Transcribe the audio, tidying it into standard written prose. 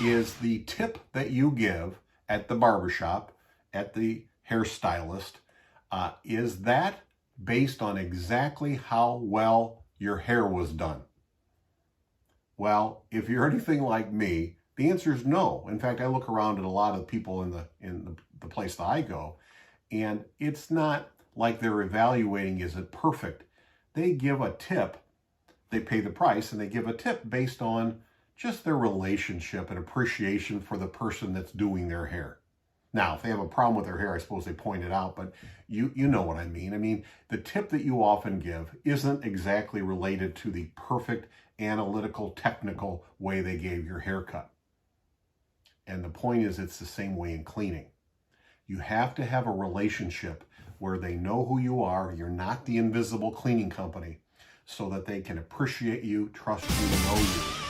is the tip that you give at the barbershop, at the hairstylist, is that based on exactly how well your hair was done? Well, if you're anything like me, the answer is no. In fact, I look around at a lot of people in the place that I go, and it's not like they're evaluating, is it perfect? They give a tip, they pay the price, and they give a tip based on just their relationship and appreciation for the person that's doing their hair. Now, if they have a problem with their hair, I suppose they point it out, but you know what I mean. I mean, the tip that you often give isn't exactly related to the perfect analytical, technical way they gave your haircut. And the point is, it's the same way in cleaning. You have to have a relationship where they know who you are, you're not the invisible cleaning company, so that they can appreciate you, trust you, know you.